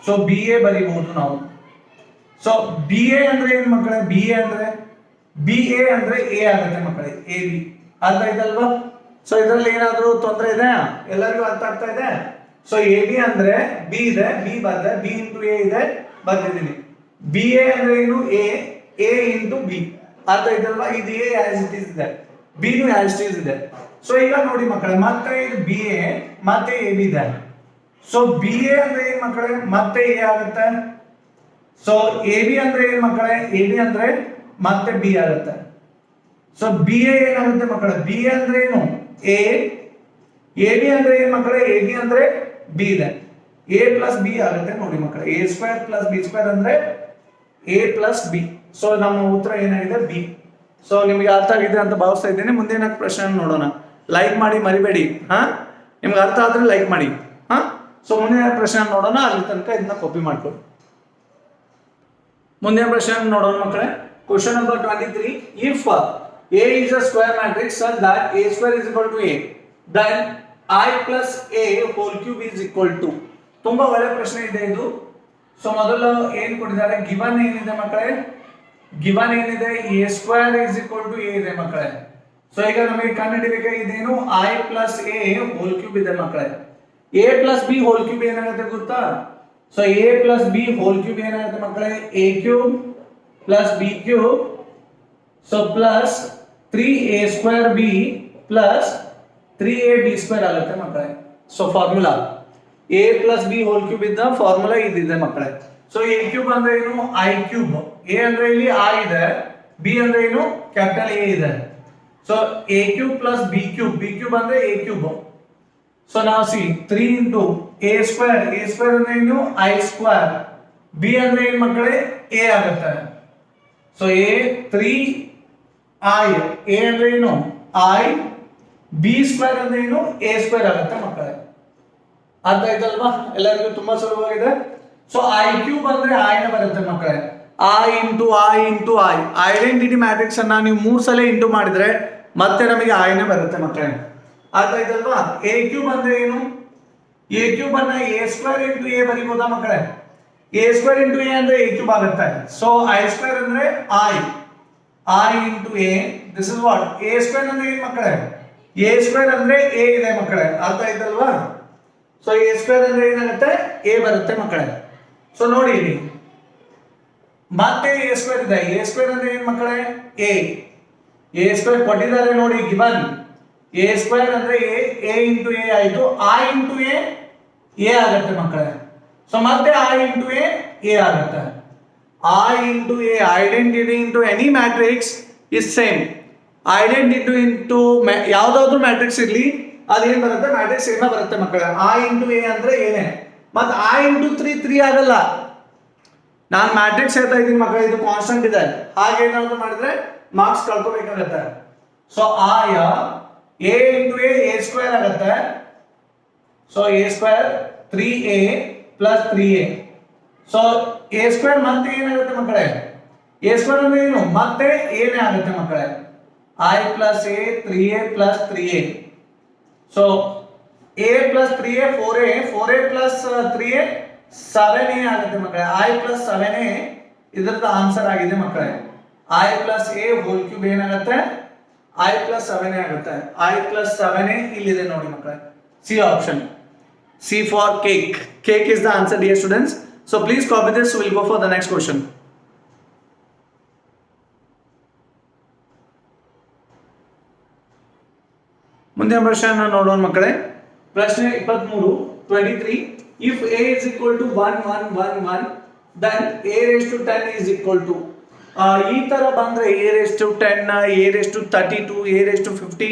ಸೊ BA ಬರೀಬಹುದು ನಾವು. ಸೊ BA ಅಂದ್ರೆ ಏನ್ ಮಕ್ಕಳೇ? BA ಅಂದ್ರೆ BA ಅಂದ್ರೆ A ಆಗುತ್ತೆ ಮಕ್ಕಳೇ, AB, ಅರ್ಥ ಆಯ್ತಲ್ವಾ? ಸೊ ಇದರಲ್ಲಿ ಏನಾದರೂ ತೊಂದರೆ ಇದೆ? ಎಲ್ಲರಿಗೂ ಅರ್ಥ ಆಗ್ತಾ ಇದೆ? ಸೊ AB ಅಂದ್ರೆ B ಇದೆ, B ಬರ್ದೆ, B ಇಂಟು A ಇದೆ, ಬರ್ದಿದ್ದೀನಿ. BA ಅಂದ್ರೆ ಏನು? A ಇಂಟು B, ಅರ್ಥ ಆಯ್ತಲ್ವಾ? ಇದು A ಆಸ್ ಇಟ್ ಈಸ್ ಇದೆ, B ನು ಆಸ್ ಇಟ್ ಈಸ್ ಇದೆ. ಸೊ ಈಗ ನೋಡಿ ಮಕ್ಕಳೇ, ಮತ್ತೆ ಇದು BA ಮತ್ತೆ AB ಇದೆ. ಸೊ BA ಅಂದ್ರೆ ಏನ್ ಮಕ್ಕಳೇ? ಮತ್ತೆ A ಆಗುತ್ತೆ. ಸೊ AB ಅಂದ್ರೆ ಏನ್ ಮಕ್ಕಳೇ? AB ಅಂದ್ರೆ ಮತ್ತೆ B ಆಗುತ್ತೆ. ಸೊ BA ಏನಾಗುತ್ತೆ ಮಕ್ಕಳೇ? BA ಅಂದ್ರೆ ಏನು? A. AB ಅಂದ್ರೆ ಏನ್ ಮಕ್ಕಳೇ? AB ಅಂದ್ರೆ B ಇದೆ. A ಪ್ಲಸ್ B ಆಗುತ್ತೆ ನೋಡಿ ಮಕ್ಕಳೇ. A square plus B square ಅಂದ್ರೆ A ಪ್ಲಸ್ B. ಸೊ ನಮ್ಮ ಉತ್ತರ ಏನಾಗಿದೆ? B. ಸೊ ನಿಮಗೆ ಅರ್ಥ ಆಗಿದೆ ಅಂತ ಭಾವಿಸ್ತಾ ಇದ್ದೇನೆ. ಮುಂದಿನ ಪ್ರಶ್ನೆ ನೋಡೋಣ. ಲೈಕ್ ಮಾಡಿ ಮರಿಬೇಡಿ, ಹಾ? ನಿಮ್ಗೆ ಅರ್ಥ ಆದ್ರೆ ಲೈಕ್ ಮಾಡಿ, ಹಾ? ಸೊ ಮುಂದಿನ ಪ್ರಶ್ನೆ ನೋಡೋಣ, ಅಲ್ಲಿ ತನಕ ಇದನ್ನ ಕಾಪಿ ಮಾಡ್ಕೊಳ್ಳಿ. ಮುಂದಿನ ಪ್ರಶ್ನೆ ನೋಡೋಣ ಮಕ್ಕಳೇ. Question number 23. If A is a square matrix such that A square is equal to A, then I plus A whole cube is equal to. ತುಂಬಾ ಒಳ್ಳೆ ಪ್ರಶ್ನೆ ಇದೆ ಇದು. ಸೊ ಮೊದಲು ಏನ್ ಕೊಟ್ಟಿದ್ದಾರೆ? ಗಿವನ್ ಏನಿದೆ ಮಕ್ಕಳೇ? ಗಿವನ್ ಏನಿದೆ? A square is equal to A ಇದೆ ಮಕ್ಕಳೇ. ಸೊ ಈಗ ನಮಗೆ ಕಂಡುಹಿಡಿಯಬೇಕಾಗಿದ್ದೇನು? I plus A whole cube ಇದೆ ಮಕ್ಕಳೇ. A plus B whole cube ಏನಾಗುತ್ತೆ ಗೊತ್ತಾ? So A plus B whole cube ಏನಾಗುತ್ತೆ ಮಕ್ಕಳೇ? A cube plus B cube, so plus 3A square B plus 3AB square ಆಗುತ್ತೆ ಮಕ್ಕಳೇ. So formula A plus B whole cube ಇದ್ದ formula ಇದಿದೆ ಮಕ್ಕಳೇ. So A cube ಅಂದ್ರೆ ಏನು? I cube. A ಅಂದ್ರೆ ಇಲ್ಲಿ I ಇದೆ, B ಅಂದ್ರೆ ಏನು? ಕ್ಯಾಪಿಟಲ್ A ಇದೆ. So A cube plus B cube, B cube ಅಂದ್ರೆ A cube. ಸೊ ನಾವು C 3 into A square, A square ಅಂದ್ರೆ ಏನು? I square. B ಅಂದ್ರೆ ಏನು ಮಕ್ಕಳೇ? A ಆಗುತ್ತೆ. ಸೊ A 3I, A ಅಂದ್ರೆ ಏನು? I, B ಸ್ಕ್ವೇರ್ ಅಂದ್ರೆ ಏನು? A ಸ್ಕ್ವೇರ್ ಆಗುತ್ತೆ ಮಕ್ಕಳೇ, ಅರ್ಥ ಆಯ್ತಲ್ವಾ? ಎಲ್ಲರಿಗೂ ತುಂಬಾ ಸುಲಭವಾಗಿದೆ. ಸೊ I ಕ್ಯೂಬ್ ಅಂದ್ರೆ I ನ ಬರುತ್ತೆ ಮಕ್ಕಳೇ. I into I into I, identity matrix ಅನ್ನ ನೀವು 3 ಸಲ ಇಂಟು ಮಾಡಿದ್ರೆ ಮತ್ತೆ ನಮಗೆ I ನೇ ಬರುತ್ತೆ ಮಕ್ಕಳೇ, ಅರ್ಥ ಆಯ್ತಲ್ವಾ? A ಕ್ಯೂಬ್ ಅಂದ್ರೆ ಏನು? A ಕ್ಯೂಬ್ ಅನ್ನ A ಸ್ಕ್ವೇರ್ ಇಂಟು A ಬರೀಬಹುದಾ ಮಕ್ಕಳೇ? A ಸ್ಕ್ವೇರ್ ಇಂಟು A ಅಂದ್ರೆ A ಕ್ಯೂಬ್ ಆಗುತ್ತೆ. ಸೊ I ಸ್ಕ್ವೇರ್ ಅಂದ್ರೆ I into A, this is what? A square ಅಂದ್ರೆ ಏನು ಮಕ್ಕಳೇ? A ಸ್ಕ್ವೇರ್ ಅಂದ್ರೆ A ಇದೆ ಮಕ್ಕಳೇ, ಅರ್ಥ ಆಯ್ತಲ್ವಾ? ಸೊ A ಸ್ಕ್ವೇರ್ ಅಂದ್ರೆ ಏನಾಗುತ್ತೆ? A ಬರುತ್ತೆ ಮಕ್ಕಳೇ. ಸೊ ನೋಡಿ ಇಲ್ಲಿ ಮತ್ತೆ A ಸ್ಕ್ವೇರ್ ಇದೆ. A ಸ್ಕ್ವೇರ್ ಅಂದ್ರೆ ಏನು ಮಕ್ಕಳೇ? A ಸ್ಕ್ವೇರ್ ಕೊಟ್ಟಿದ್ದಾರೆ ನೋಡಿ, ಗಿವನ್. A ಸ್ಕ್ವೇರ್ ಅಂದ್ರೆ A ಇಂಟು A ಆಯ್ತು. I ಇಂಟು A ಆಗುತ್ತೆ ಮಕ್ಕಳೇ. ಸೊ ಮತ್ತೆ I ಇಂಟು A ಆಗುತ್ತೆ. I into A, identity into any matrix is same. Identity into ಯಾವುದಾದ್ರೂ ಮ್ಯಾಟ್ರಿಕ್ಸ್ ಇರಲಿ, ಅದೇನು ಬರುತ್ತೆ? ಮ್ಯಾಟ್ರಿಕ್ಸ್ ಸೇಮ್ ಬರುತ್ತೆ ಮಕ್ಕಳೇ. I into A ಅಂದ್ರೆ ಏನೇ, ಮತ್ತೆ I into 3 ಆಗಲ್ಲ. ನಾನು ಮ್ಯಾಟ್ರಿಕ್ಸ್ ಹೇಳ್ತಾ ಇದ್ದೀನಿ ಮಕ್ಕಳೇ, ಇದು ಕಾನ್ಸ್ಟೆಂಟ್ ಇದೆ, ಹಾಗೆ ಏನಾದ್ರು ಮಾಡಿದ್ರೆ ಮಾರ್ಕ್ಸ್ ಕಳ್ಕೋಬೇಕಾಗತ್ತೆ. ಸೊ ಆಯ ಎ ಇಂಟು ಎ ಸ್ಕ್ವೇರ್ ಆಗುತ್ತೆ. So A square 3a plus 3a. So A square ಮತ್ತೆ ಏನಾಗುತ್ತೆ ಮಕ್ಕಳೇ, ಎ ಸ್ಕ್ವೇರ್ ಅಂದ್ರೆ ಏನು, ಮತ್ತೆ ಏನೇ ಆಗುತ್ತೆ ಮಕ್ಕಳೇ, I plus a 3a plus 3a. So a plus 3a 4a, 4a plus 3a 7a ಆಗುತ್ತೆ ಮಕ್ಕಳೇ. I plus 7a ಇದರದ ಆನ್ಸರ್ ಆಗಿದೆ ಮಕ್ಕಳೇ. I plus a whole cube ಏನಾಗುತ್ತೆ, I plus 7a ಆಗುತ್ತೆ. I plus 7a ಇಲ್ಲಿದೆ ನೋಡಿ ಮಕ್ಕಳೇ, C option. C for cake. Cake is the answer, dear students. So please copy this. We'll go for the next question. ಮುಂದಿನ ಪ್ರಶ್ನೆ ನೋಡೋಣ ಮಕ್ಕಳೇ. ಪ್ರಶ್ನೆ 23 23. If a is equal to 1 1 1 1 then a raised to 10 is equal to ಈ ತರ ಬಂದ್ರೆ a raised to 10, a raised to 32, a raised to 50.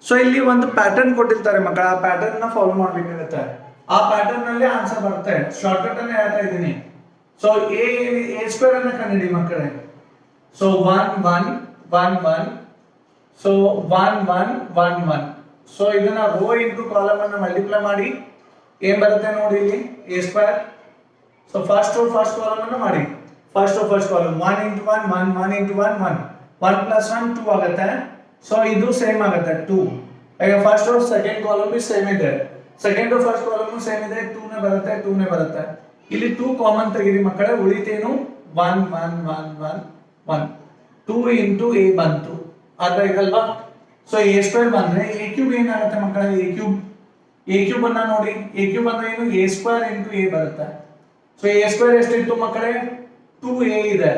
So ಇಲ್ಲಿ ಒಂದು ಪ್ಯಾಟರ್ನ್ ಕೊಟ್ಟಿರ್ತಾರೆ ಮಕ್ಕಳ, ಆ ಪ್ಯಾಟರ್ನ್ ನ ಫಾಲೋ ಮಾಡ್ಬೇಕಾಗುತ್ತೆ. ಆ ಪ್ಯಾಟರ್ನ್ ನಲ್ಲಿ ಆನ್ಸರ್ ಬರುತ್ತೆ. ಶಾರ್ಟ್ ಕಟ್ ಅನ್ನ ಹೇಳ್ತಾ ಇದ್ದೀನಿ. ಸೊ a ಸ್ಕ್ವೇರ್ ಅನ್ನ ಕಂಡುಹಿಡಿ ಮಕ್ಕಳೇ. ಸೊ 1 1 1 1. ಸೊ 1 1 1 1. ಸೊ ಇದನ್ನ ರೋ ಇಂಟು ಕಾಲಮ್ ಅನ್ನು ಮಲ್ಟಿಪ್ಲೈ ಮಾಡಿ ಏನ್ ಬರುತ್ತೆ ನೋಡಿ ಇಲ್ಲಿ, A square. So first column ಅನ್ನು ಮಾಡಿ, first column 1 into 1 1 1 into 1 1 1 plus 1 2 ಆಗುತ್ತೆ. ಸೊ ಇದು ಸೇಮ್ ಆಗುತ್ತೆ 2. ಈಗ first second column B same ಇದೆ, ಸೆಕೆಂಡ್ ಫಸ್ಟ್ ಕಾಲಮ್ ಸೇಮ್ ಇದೆ, 2 ನೇ ಬರುತ್ತೆ. ಇಲ್ಲಿ 2 ಕಾಮನ್ ತೆಗೀರಿ ಮಕ್ಕಳೇ, ಉಳಿತೇನು 1 1 1 1 1 2 ಇಂಟು a ಬಂತು, ಅರ್ಥ ಆಯ್ತಲ್ವಾ. ಸೊ ಎ ಸ್ಕ್ವೇರ್ ಬಂದ್ರೆ ಎ ಕ್ಯೂಬ್ ಏನಾಗುತ್ತೆ ಮಕ್ಕಳೇ, ಎ ಕ್ಯೂಬ್ ಅನ್ನ ನೋಡಿ, ಎ ಕ್ಯೂಬ್ ಅಂದ್ರೆ ಏನು, ಎ ಸ್ಕ್ವೇರ್ ಇಂಟು ಎ ಬರುತ್ತೆ. ಸೊ ಎ ಸ್ಕ್ವೇರ್ ಎಷ್ಟಿತ್ತು ಮಕ್ಕಳೇ, 2a ಇದೆ.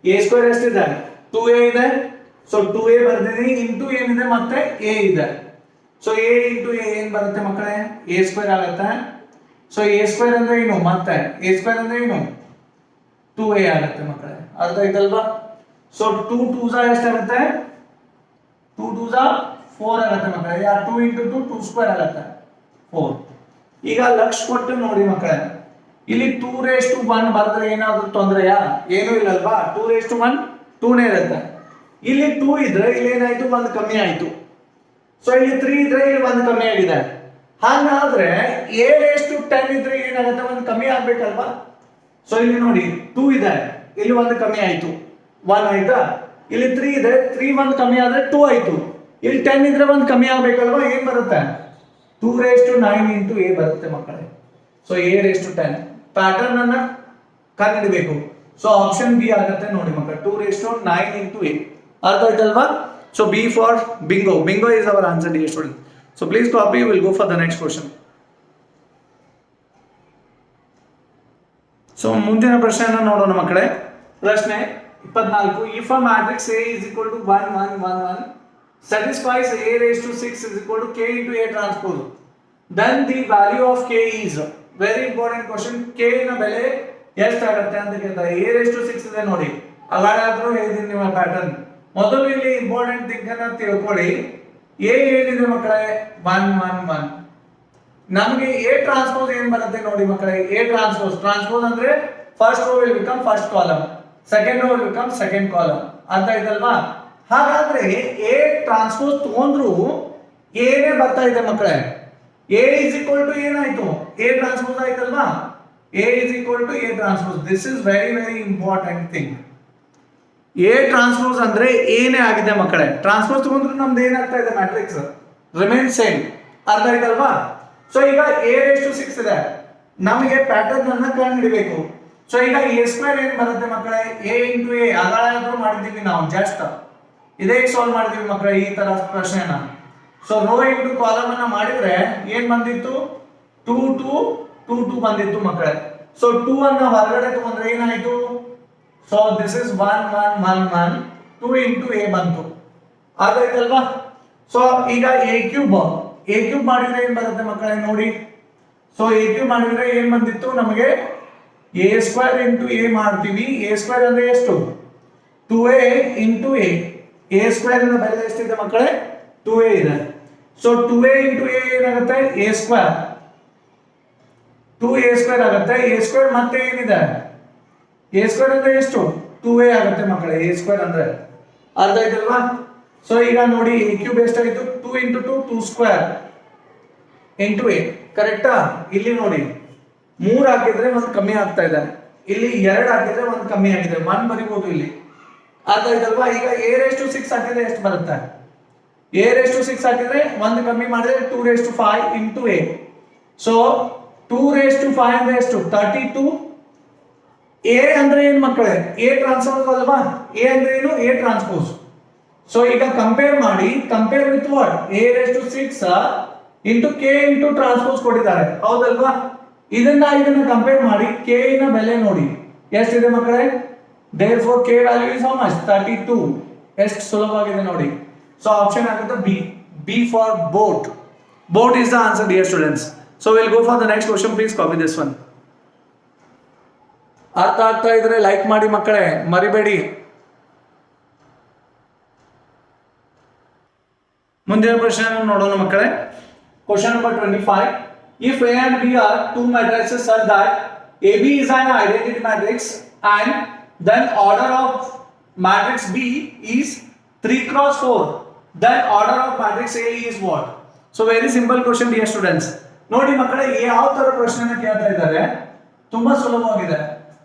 ಎ ಸ್ಕ್ವೇರ್ ಎಷ್ಟಿದೆ, 2a ಇದೆ. ಸೊ 2a ಬರ್ದಿನಿ, ಇಂಟು ಏನಿದೆ ಮತ್ತೆ a ಇದೆ. ಸೊ a ಇಂಟು a ಏನ್ ಬರುತ್ತೆ ಮಕ್ಕಳೇ, a ಸ್ಕ್ವೇರ್ ಆಗುತ್ತೆ. ಸೊ a ಸ್ಕ್ವೇರ್ ಅಂದ್ರೆ ಏನು, ಮತ್ತೆ a ಸ್ಕ್ವೇರ್ ಅಂದ್ರೆ ಏನು 2a ಆಗುತ್ತೆ ಮಕ್ಕಳೇ, ಅರ್ಥ ಆಯ್ತಲ್ವಾ. ಸೊ 2 2s ಎಷ್ಟಾಗುತ್ತೆ, 2 2s 4 ಆಗುತ್ತೆ ಮಕ್ಕಳೇ. 2 ಇಂಟು 2 2 ಸ್ಕ್ವೇರ್ ಆಗುತ್ತೆ 4. ಈಗ ಲಕ್ಷ ಕೊಟ್ಟು ನೋಡಿ ಮಕ್ಕಳೇ, ಇಲ್ಲಿ 2 raised to 1 ಬರೆದ್ರೆ ಏನಾದ್ರೂ ತೊಂದರೆಯಾ, ಏನೂ ಇಲ್ಲಲ್ವಾ. 2 raised to 1 2 ನೇ ಇರುತ್ತೆ. ಇಲ್ಲಿ 2 ಇದ್ರೆ ಇಲ್ಲಿ ಏನಾಯ್ತು, 1 ಕಮ್ಮಿ ಆಯ್ತು. ಸೊ ಇಲ್ಲಿ 3 ಇದ್ರೆ ಇಲ್ಲಿ 1 ಕಮ್ಮಿ ಆಗಿದೆ. ಹಾಗಾದ್ರೆ a raised to 10 ಇದ್ರೆ ಏನಾಗುತ್ತೆ, 1 ಕಮ್ಮಿ ಆಗ್ಬೇಕಲ್ವಾ. ಸೊ ಇಲ್ಲಿ ನೋಡಿ 2 ಇದೆ, ಇಲ್ಲಿ 1 ಕಮ್ಮಿ ಆಯ್ತು, 1 ಆಯ್ತಾ. ಇಲ್ಲಿ 3 ಇದೆ, 3 1 ಕಮ್ಮಿ ಆದ್ರೆ 2 ಆಯ್ತು. ಇಲ್ಲಿ 10 ಇದ್ರೆ 1 ಕಮ್ಮಿ ಆಗ್ಬೇಕಲ್ವಾ, ಏನ್ ಬರುತ್ತೆ 2 raised to 9 ಇಂಟು a ಬರುತ್ತೆ ಮಕ್ಕಳೇ. So a raised to 10 pattern ಅನ್ನ ಕಂಡುಹಿಡಬೇಕು. ಸೊ ಆಪ್ಷನ್ ಬಿ ಆಗುತ್ತೆ ನೋಡಿ ಮಕ್ಕಳೇ, 2 raised to 9 ಇಂಟು a, ಅರ್ಥ ಆಯ್ತಲ್ವಾ. So B for bingo. Bingo is our answer, dear students. So please copy. We'll go for the next question. So ಮುಂದಿನ ಪ್ರಶ್ನೆಯನ್ನು ನೋಡೋಣ ಮಕ್ಕಳೇ. ಪ್ರಶ್ನೆ 24. If a matrix A is equal to 1 1 1 1 satisfies A raised to 6 is equal to K into A transpose, then the value of K is, very important question, K ನ ಬೆಲೆ ಎಷ್ಟಾಗುತ್ತೆ ಅಂತ ಕೇಳ್ತಾರೆ. A raised to 6 ಇದೆ ನೋಡಿ, ಅಲ್ಲಾದ್ರೂ ಹೇಳಿದೀನಿ ನಿಮ್ಮ pattern. ಮೊದಲು ಇಲ್ಲಿ ಇಂಪಾರ್ಟೆಂಟ್ ಥಿಂಗ್ ಅನ್ನ ತಿಳ್ಕೊಳ್ಳಿ. A ಏನಿದೆ ಮಕ್ಕಳೇ 1 1 1. ನಮಗೆ A ಟ್ರಾನ್ಸ್ಪೋಸ್ ಏನ್ ಬರುತ್ತೆ ನೋಡಿ ಮಕ್ಕಳೇ, A ಟ್ರಾನ್ಸ್ಪೋಸ್ ಅಂದ್ರೆ first row will become first column, second row will become second column, ಅರ್ಥ ಆಯ್ತಲ್ವಾ. ಹಾಗಾದ್ರೆ A ಟ್ರಾನ್ಸ್ಪೋಸ್ ತಗೊಂಡ್ರು ಏನೇ ಬರ್ತಾ ಇದೆ ಮಕ್ಕಳೇ, A is equal to ಏನಾಯ್ತು, A ಟ್ರಾನ್ಸ್ಪೋಸ್ ಆಯ್ತಲ್ವಾ. A is equal to A transpose. This is very important thing. A transpose ಅಂದ್ರೆ ಏನೇ ಆಗಿದೆ ಮಕ್ಕಳೇ, ಟ್ರಾನ್ಸ್ಪೋಸ್ ತಗೊಂಡ್ರು ನಮ್ದು ಏನಾಗ್ತಾ ಇದೆ, ಮ್ಯಾಟ್ರಿಕ್ಸ್ ರಿಮೈನ್ ಸೇಮ್, ಅರ್ಥ ಆಯ್ತಲ್ವಾ. ಸೊ ಈಗ A raised to 6 ಇದೆ, ನಮಗೆ ಪ್ಯಾಟರ್ನ್ ಅನ್ನ ಕಂಡುಹಿಡಬೇಕು. ಸೊ ಈಗ A ಸ್ಕ್ವೇರ್ ಏನ್ ಬರುತ್ತೆ ಮಕ್ಕಳೇ, A ಇಂಟು A ಅಗಾಳಾದ್ರೂ ಮಾಡಿದೀವಿ ನಾವು, ಜಸ್ಟ್ ಇದೇ ಸಾಲ್ವ್ ಮಾಡಿದೀವಿ ಮಕ್ಕಳೇ ಈ ತರ ಪ್ರಶ್ನೆನ. ಸೊ ರೋ ಇಂಟು ಕಾಲಮ್ ಅನ್ನ ಮಾಡಿದ್ರೆ ಏನ್ ಬಂದಿತ್ತು, 2 2 2 2 ಬಂದಿತ್ತು ಮಕ್ಕಳೇ. ಸೊ 2 ಅನ್ನ ಹೊರಗಡೆ ತಗೊಂಡ್ರೆ ಏನಾಯ್ತು, so this is 1 1 1 1 2 into A ಬಂತು, ಅದಾಯ್ತಲ್ವಾ. ಸೊ ಈಗ A ಕ್ಯೂಬ್ ಮಾಡಿದ್ರೆ ಏನ್ ಬರುತ್ತೆ ಮಕ್ಕಳೇ ನೋಡಿ. ಸೊ A ಕ್ಯೂಬ್ ಮಾಡಿದ್ರೆ ಏನ್ ಬಂದಿತ್ತು ನಮಗೆ, A ಸ್ಕ್ವೇರ್ ಇಂಟು A ಮಾಡ್ತೀವಿ. A ಸ್ಕ್ವೇರ್ ಅಂದ್ರೆ ಎಷ್ಟು, 2A into A. A square ನ ಬೆಲೆ ಎಷ್ಟಿದೆ ಮಕ್ಕಳೇ, 2A ಇದೆ. ಸೊ 2A ಇಂಟು A ಏನಾಗುತ್ತೆ, A ಸ್ಕ್ವೇರ್ 2A ಸ್ಕ್ವೇರ್ ಆಗುತ್ತೆ. A ಸ್ಕ್ವೇರ್ ಮತ್ತೆ ಏನಿದೆ ಎ ಸ್ಕ್ವೇರ್ ಅಂದ್ರೆ ಎಷ್ಟು 2a ಆಗುತ್ತೆ ಮಕ್ಕಳೇ. ಎ ಸ್ಕ್ವೇರ್ ಅಂದ್ರೆ ಅರ್ಥ ಆಯ್ತಲ್ವಾ? ಸೊ ಈಗ ನೋಡಿ ಎ ಕ್ಯೂಬ್ ಎಷ್ಟಾಯ್ತು 2 × 2 2 ಸ್ಕ್ವೇರ್ ಇಂಟು ಎ. ಕರೆಕ್ಟಾ? ಇಲ್ಲಿ ನೋಡಿ 3 ಹಾಕಿದ್ರೆ ಒಂದು ಕಮ್ಮಿ ಆಗ್ತಾ ಇದೆ, ಇಲ್ಲಿ 2 ಹಾಕಿದ್ರೆ ಒಂದು ಕಮ್ಮಿ ಆಗಿದೆ, 1 ಬರಿಬಹುದು ಇಲ್ಲಿ. ಅರ್ಥ ಆಯ್ತಲ್ವಾ? ಈಗ a⁻6 ಹಾಕಿದ್ರೆ ಎಷ್ಟು ಬರುತ್ತೆ? a⁻6 ಹಾಕಿದ್ರೆ ಒಂದು ಕಮ್ಮಿ ಮಾಡಿದ್ರೆ 2⁵ ಇಂಟು a. ಸೊ 2⁵ ಅಂದ್ರೆ ಎಷ್ಟು 32. a ಅಂದ್ರೆ ಏನು ಮಕ್ಕಳೇ? a ಟ್ರಾನ್ಸ್ಪೋಸ್ ಅಲ್ವಾ? a ಅಂದ್ರೆ ಏನು? a transpose. ಸೊ ಈಗ ಕಂಪೇರ್ ಮಾಡಿ, compare with what? a⁻6 into k into transpose ಕೊಟ್ಟಿದ್ದಾರೆ, ಹೌದಲ್ವಾ? ಇದನ್ನ ಕಂಪೇರ್ ಮಾಡಿ k ನ ಬೆಲೆ ನೋಡಿ ಎಷ್ಟಿದೆ ಮಕ್ಕಳೇ. therefore k value is how much? 32. ಎಷ್ಟು ಸುಲಭವಾಗಿದೆ ನೋಡಿ. ಸೊ ಆಪ್ಷನ್ ಆಗುತ್ತೆ B. B for boat. Boat is the answer, dear students. So we'll go for the next question. Please copy this one. ಅರ್ಥ ಆಗ್ತಾ ಇದ್ರೆ ಲೈಕ್ ಮಾಡಿ ಮಕ್ಕಳೇ, ಮರಿಬೇಡಿ. ಮುಂದಿನ ಪ್ರಶ್ನೆ ನೋಡೋಣ ಮಕ್ಕಳೇ. Question number 25. If A and B are two matrices such that AB is an identity matrix and then order of matrix B is 3 × 4, then order of matrix A is what? So very simple question, dear students. ನೋಡಿ ಮಕ್ಕಳೇ, ಯಾವ ತರ ಪ್ರಶ್ನೆನ ಕೇಳ್ತಾ ಇದ್ದಾರೆ, ತುಂಬಾ ಸುಲಭವಾಗಿದೆ.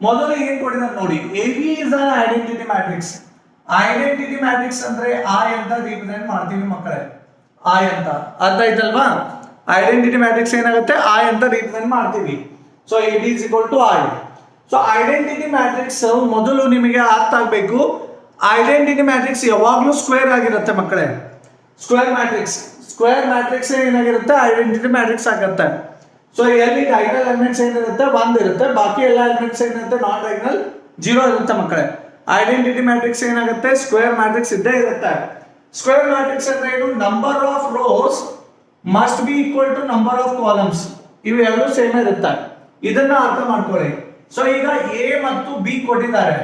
ಮೊದಲು ಏನ್ ಕೊಟ್ಟಿದ್ದಾರೆ ನೋಡಿ, AB is an identity matrix. Identity matrix ಅಂದ್ರೆ I ಅಂತ ರಿಪ್ರೆಸೆಂಟ್ ಮಾಡ್ತೀವಿ ಮಕ್ಕಳೇ, I ಅಂತ. ಅರ್ಥ ಆಯ್ತಲ್ವಾ? ಐಡೆಂಟಿಟಿ ಮ್ಯಾಟ್ರಿಕ್ಸ್ ಏನಾಗುತ್ತೆ, I ಅಂತ ರಿಪ್ರೆಸೆಂಟ್ ಮಾಡ್ತೀವಿ. So AB is equal to I. So identity matrix ಮೊದಲು ನಿಮಗೆ ಅರ್ಥ ಆಗಬೇಕು. ಐಡೆಂಟಿಟಿ ಮ್ಯಾಟ್ರಿಕ್ಸ್ ಯಾವಾಗಲೂ ಸ್ಕ್ವೇರ್ ಆಗಿರುತ್ತೆ ಮಕ್ಕಳೇ. ಸ್ಕ್ವೇರ್ ಮ್ಯಾಟ್ರಿಕ್ಸ್ ಏನಾಗಿರುತ್ತೆ, ಐಡೆಂಟಿಟಿ ಮ್ಯಾಟ್ರಿಕ್ಸ್ ಆಗುತ್ತೆ. ಸೊ ಎಲ್ಲಿ ಡೈಗನಲ್ ಎಲಿಮೆಂಟ್ಸ್ ಏನಿರುತ್ತೆ 1 ಇರುತ್ತೆ, ಬಾಕಿ ಎಲ್ಲ ಎಲಿಮೆಂಟ್ಸ್ ಏನಿರುತ್ತೆ ನಾನ್ ಡೈಗನಲ್ 0 ಇರುತ್ತೆ ಮಕ್ಕಳೇ. ಐಡೆಂಟಿಟಿ ಮ್ಯಾಟ್ರಿಕ್ಸ್ ಏನಾಗುತ್ತೆ, ಸ್ಕ್ವೇರ್ ಮ್ಯಾಟ್ರಿಕ್ಸ್ ಇದ್ದೇ ಇರುತ್ತೆ. ಸ್ಕ್ವೇರ್ ಮ್ಯಾಟ್ರಿಕ್ಸ್ ಅಂದ್ರೆ ಏನು? Number of rows must be equal to number of columns. ಇವು ಎರಡು ಸೇಮ್ ಇರುತ್ತೆ, ಇದನ್ನ ಅರ್ಥ ಮಾಡ್ಕೊಳ್ಳಿ. ಸೊ ಈಗ ಎ ಮತ್ತು ಬಿ ಕೊಟ್ಟಿದ್ದಾರೆ,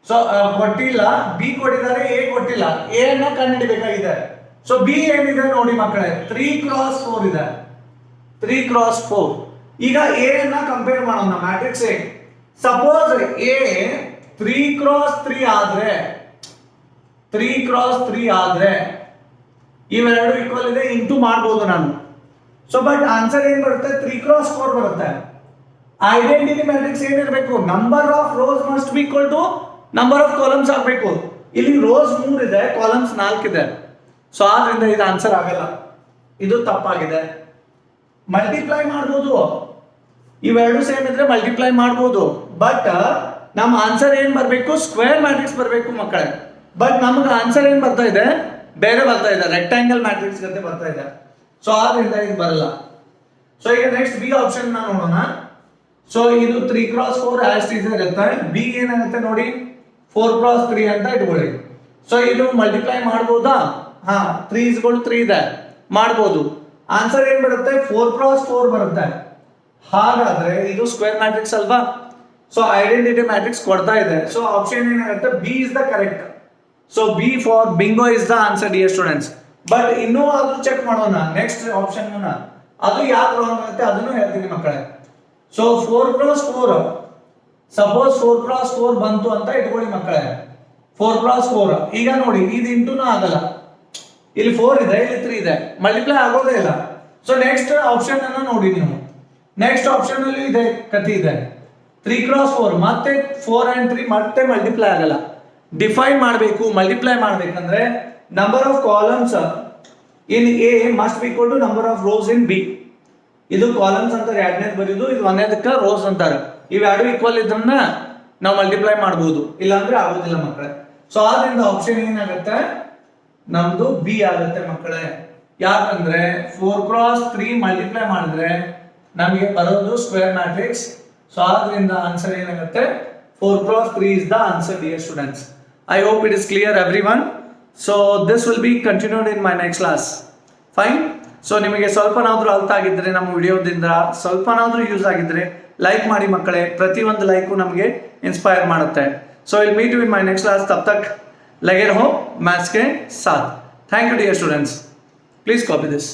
ಸೊ ಕೊಟ್ಟಿಲ್ಲ, ಬಿ ಕೊಟ್ಟಿದ್ದಾರೆ, ಎ ಕೊಟ್ಟಿಲ್ಲ. ಎ ಅನ್ನ ಕಂಡುಹಿಡಿಬೇಕಾಗಿದೆ. ಸೊ ಬಿ ಏನಿದೆ ನೋಡಿ ಮಕ್ಕಳೇ, 3 × 4 ಇದೆ, 3 × 4. ಈಗ ಎ ಅನ್ನ ಕಂಪೇರ್ ಮಾಡೋಣ ಮ್ಯಾಟ್ರಿಕ್ಸ್ ಎ. ಸಪೋಸ್ ಎ 3 × 3 ಆದ್ರೆ, 3 × 3 ಆದ್ರೆ ಇವೆರಡು ಈಕ್ವಲ್ ಇದೆ, ಇಂಟು ಮಾಡಬಹುದು ನಾನು. ಸೊ ಬಟ್ ಆನ್ಸರ್ ಏನ್ ಬರುತ್ತೆ, 3 × 4 ಬರುತ್ತೆ. ಐಡೆಂಟಿಟಿ ಮ್ಯಾಟ್ರಿಕ್ಸ್ ಏನಿರಬೇಕು, number of rows must be equal to number of columns ಆಗಬೇಕು. ಇಲ್ಲಿ ರೋಸ್ 3 ಇದೆ, ಕಾಲಮ್ಸ್ 4 ಇದೆ. ಸೊ ಆದ್ರಿಂದ ಇದು ಆನ್ಸರ್ ಆಗಲ್ಲ, ಇದು ತಪ್ಪಾಗಿದೆ. ಮಲ್ಟಿಪ್ಲೈ ಮಾಡಬಹುದು, ಇವೆರಡು ಸೇಮ್ ಇದ್ರೆ ಮಲ್ಟಿಪ್ಲೈ ಮಾಡಬಹುದು. ಬಟ್ ನಮ್ಮ ಆನ್ಸರ್ ಏನ್ ಬರಬೇಕು, ಸ್ಕ್ವೇರ್ ಮ್ಯಾಟ್ರಿಕ್ಸ್ ಬರಬೇಕು ಮಕ್ಕಳೇ. ಬಟ್ ನಮಗೆ ಆನ್ಸರ್ ಏನ್ ಬರ್ತಾ ಇದೆ, ಬೇರೆ ಬರ್ತಾ ಇದೆ, ರೆಕ್ಟಾಂಗಲ್ ಮ್ಯಾಟ್ರಿಕ್ಸ್ ಜೊತೆ ಬರ್ತಾ ಇದೆ. ಸೊ ಆದ್ರಿಂದ ಇದು ಬರಲ್ಲ. ಸೊ ಈಗ ನೆಕ್ಸ್ಟ್ ಬಿ ಆಪ್ಷನ್ ನೋಡೋಣ. ಸೊ ಇದು 3 × 4 ಆಸ್ ಇಸ್ ಇರುತ್ತೆ. ಬಿ ಏನಾಗುತ್ತೆ ನೋಡಿ, 4 × 3 ಅಂತ ಇಟ್ಕೊಳ್ಳಿ. ಸೊ ಇದು ಮಲ್ಟಿಪ್ಲೈ ಮಾಡಬಹುದಾ? ಹಾ, 3 = 3 ಇದೆ, ಮಾಡಬಹುದು. ಆನ್ಸರ್ ಏನ್ ಬರುತ್ತೆ, 4 × 4 ಬರುತ್ತೆ. ಹಾಗಾದ್ರೆ ಇದು ಸ್ಕ್ವೇರ್ ಮ್ಯಾಟ್ರಿಕ್ಸ್ ಅಲ್ವಾ? ಸೊ ಐಡೆಂಟಿಟಿ ಮ್ಯಾಟ್ರಿಕ್ಸ್ ಕೊಡ್ತಾ ಇದೆ. ಸೊ ಆಪ್ಷನ್ ಏನಾಗುತ್ತೆ, B is the correct. So B for bingo is the answer, dear students. But ಇನ್ನೂ ಆದ್ರೂ ಚೆಕ್ ಮಾಡೋಣ ನೆಕ್ಸ್ಟ್ ಆಪ್ಷನ್, ಅದು ಯಾವ್ದು ರಾಂಗ್ ಆಗುತ್ತೆ ಅದನ್ನು ಹೇಳ್ತೀನಿ ಮಕ್ಕಳೇ. ಸೊ 4 × 4, ಸಪೋಸ್ 4 × 4 ಬಂತು ಅಂತ ಇಟ್ಕೊಳ್ಳಿ ಮಕ್ಕಳೇ, 4 × 4. ಈಗ ನೋಡಿ ಇದು ಇಂಟೂನು ಆಗಲ್ಲ, ಇಲ್ಲಿ 4 ಇದೆ, ಇಲ್ಲಿ 3 ಇದೆ, ಮಲ್ಟಿಪ್ಲೈ ಆಗೋದೇ ಇಲ್ಲ. ಸೊ ನೆಕ್ಸ್ಟ್ ಆಪ್ಷನ್ ಅನ್ನ ನೋಡಿ ನೀವು. ನೆಕ್ಸ್ಟ್ ಆಪ್ಷನ್ ಅಲ್ಲಿ ಇದೆ ಕಥೆ ಇದೆ, 3 × 4 ಮತ್ತೆ 4 and 3 ಮತ್ತೆ ಮಲ್ಟಿಪ್ಲೈ ಆಗಲ್ಲ. ಡಿಫೈನ್ ಮಾಡಬೇಕು, ಮಲ್ಟಿಪ್ಲೈ ಮಾಡಬೇಕಂದ್ರೆ number of columns in A must be equal to number of rows in B. ಇದು ಕಾಲಮ್ಸ್ ಅಂತಾರೆ, ಎರಡನೇದು ಬರೆಯೋದು, ಇದು ಒಂದನೇದಕ್ಕೆ ರೋಸ್ ಅಂತಾರೆ. ಇವೆರಡು ಈಕ್ವಲ್ ಇದ್ರನ್ನ ನಾವು ಮಲ್ಟಿಪ್ಲೈ ಮಾಡಬಹುದು, ಇಲ್ಲಾಂದ್ರೆ ಆಗೋದಿಲ್ಲ ಮಕ್ಕಳೇ. ಸೊ ಆದ್ರಿಂದ ಆಪ್ಷನ್ ಏನಾಗುತ್ತೆ, ನಮ್ದು ಬಿ ಆಗುತ್ತೆ ಮಕ್ಕಳೇ. ಯಾಕಂದ್ರೆ 4 × 3 ಮಲ್ಟಿಪ್ಲೈ ಮಾಡಿದ್ರೆ ನಮಗೆ ಬರೋದು ಸ್ಕ್ವೇರ್ ಮ್ಯಾಟ್ರಿಕ್ಸ್. ಸೊ ಆದ್ರಿಂದ ಆನ್ಸರ್ ಏನಾಗುತ್ತೆ, 4 × 3 is the answer, dear students. I hope it is clear everyone. So this will be continued in my next class. Fine. So ನಿಮಗೆ ಸ್ವಲ್ಪನಾದ್ರೂ ಅರ್ಥ ಆಗಿದ್ರೆ, ನಮ್ಮ ವಿಡಿಯೋದಿಂದ ಸ್ವಲ್ಪನಾದ್ರೂ ಯೂಸ್ ಆಗಿದ್ರೆ ಲೈಕ್ ಮಾಡಿ ಮಕ್ಕಳೇ. ಪ್ರತಿಯೊಂದು ಲೈಕು ನಮಗೆ ಇನ್ಸ್ಪೈರ್ ಮಾಡುತ್ತೆ. So will meet you in my next class. ತಬ್ ತಕ್ ಲಗೆ ರಹೋ ಮ್ಯಾಥ್ಸ್ के साथ. Thank you, dear students. Please copy this.